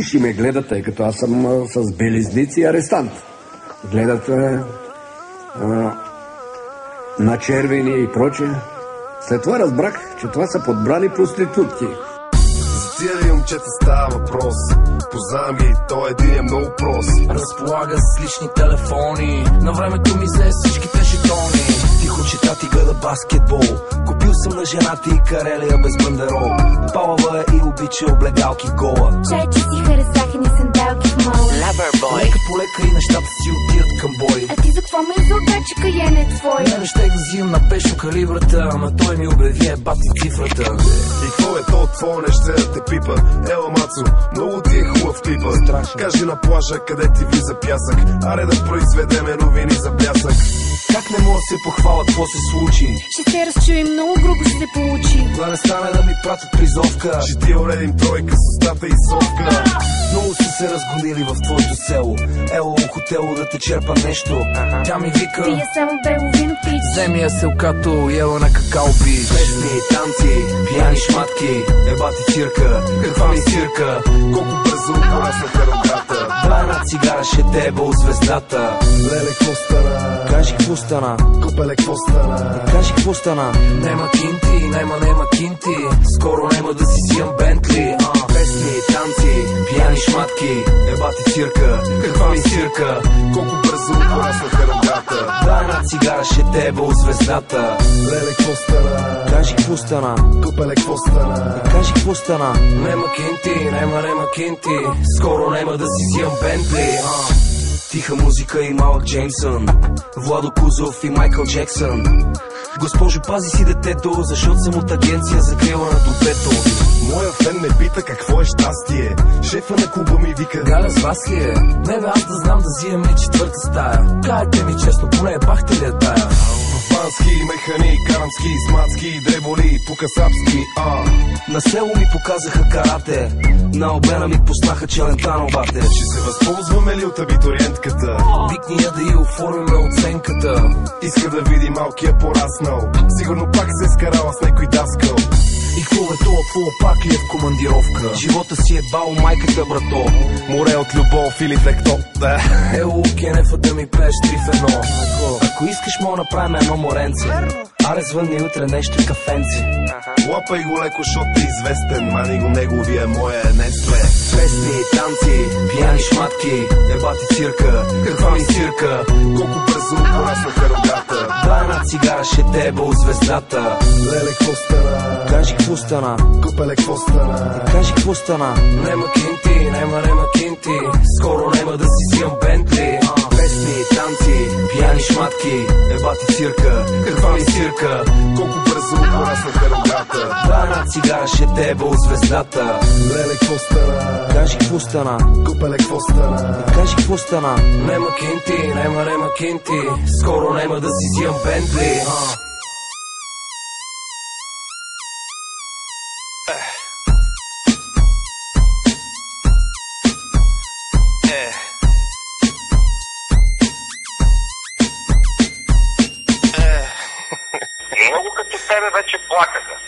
си ще ме гледат, тъй като аз съм с белезници и арестант. Гледат на червени и прочее. След това разбрах, че това са подбрани проститутки. За тия ли момчета става въпрос? Познавам ги, той един е много прост. Разполага с лични телефони, на времето ми взе всичките жетони. Тихо чета ти гледа баскетбол, купил съм на жената и карелия без бандерол. Палава е и обича облегалки гола. Чайче си харесахени сандалки в мола. Лека по лека и нещата си отиват към бой. А ти за какво ме излъга, че каен е твой? Не ще го взимам на пешо калибрата, ама той ми обяви бати цифрата. И какво е то, твое не ще да те пипа? Ела Мацо, много ти е хубав клипа. Кажи на плажа, къде ти влиза пясък. Аре да произведеме новини за блясък. Как не мога да се похвалят, какво се случи? Ще се разчуем, много грубо ще се получи. Да не стане да ми пратят призовка. Ще ти уредим тройка с устата и совка. Много са се разгонили в твоето село. Ело у хотело да те черпа нещо. Тя ми вика: Пия само бело вино, пич. вземи я селкато, ела на какао бич. Песни, танци, пияни шматки, ебати цирка. Каква ми цирка? Колко бързо пораснаха рогата. Да, една цигара ще деба от звездата. Леле, какво стана? Кажи какво стана? Копеле, какво стана? Кажи какво стана? Нема кинти, нема кинти. Скоро нема да си сиям Бентли. Песни, танци, пияни шматки, ебати цирка. Каква ми цирка? Колко бързо пораснаха рогата. Да, една цигара ще деба от звездата. Леле, какво стана? Кажи какво стана? Копеле, какво стана? Кажи какво стана? Нема кинти, нема кинти. Скоро нема да си сиям Бентли. Тиха музика и малък Джеймсън, Владо Кузов и Майкъл Джексън. Госпожо, пази си детето, защото съм от агенция за крила на добето. Моя фен ме пита какво е щастие. Шефа на клуба ми вика: Галя, с вас ли е? Не бе, аз да знам да взимам ли четвърта стая. Кажете ми честно, поне бахте ли я тая? Бански, механи, карамски, смацки, дреболи, покасапски, На село ми показаха карате, на обена ми пуснаха челента на обате. Ще се възползваме ли от абитуриентката? Викни я да й оформиме оценката. Иска да види малкия пораснал. Сигурно пак се е скарала с някой даскал. И какво е това, пак ли е в командировка? Живота си е бал майката, брато. Море от любов или флекто. Ело, Кенефа, да ми пееш 3 в 1. Ако искаш, мога да направим едно моренце. Аре, звънни утре нещо кафенце. Лапай го леко, шот е известен. Мани го неговия, моя е Нестле. Песни, танци, пияни шматки, ебати цирка. Каква ми цирка? Колко бързо пораснаха рогата. Да, една цигара ще деба от звездата. Леле, какво стана? Кажи какво стана? Копеле, какво стана? Кажи какво стана? Нема кинти, нема кинти. Скоро нема да си сиям Бентли. Песни, танци, пияни шматки, ебати цирка. Каква ми цирка? Колко бързо пораснаха рогата. Да, една цигара ще деба от звездата. Леле, какво стана? Кажи какво стана? Копеле, какво стана? Кажи какво стана? Нема кинти, нема кинти. Скоро нема да си сиям Бентли. Много като тебе вече плакаха.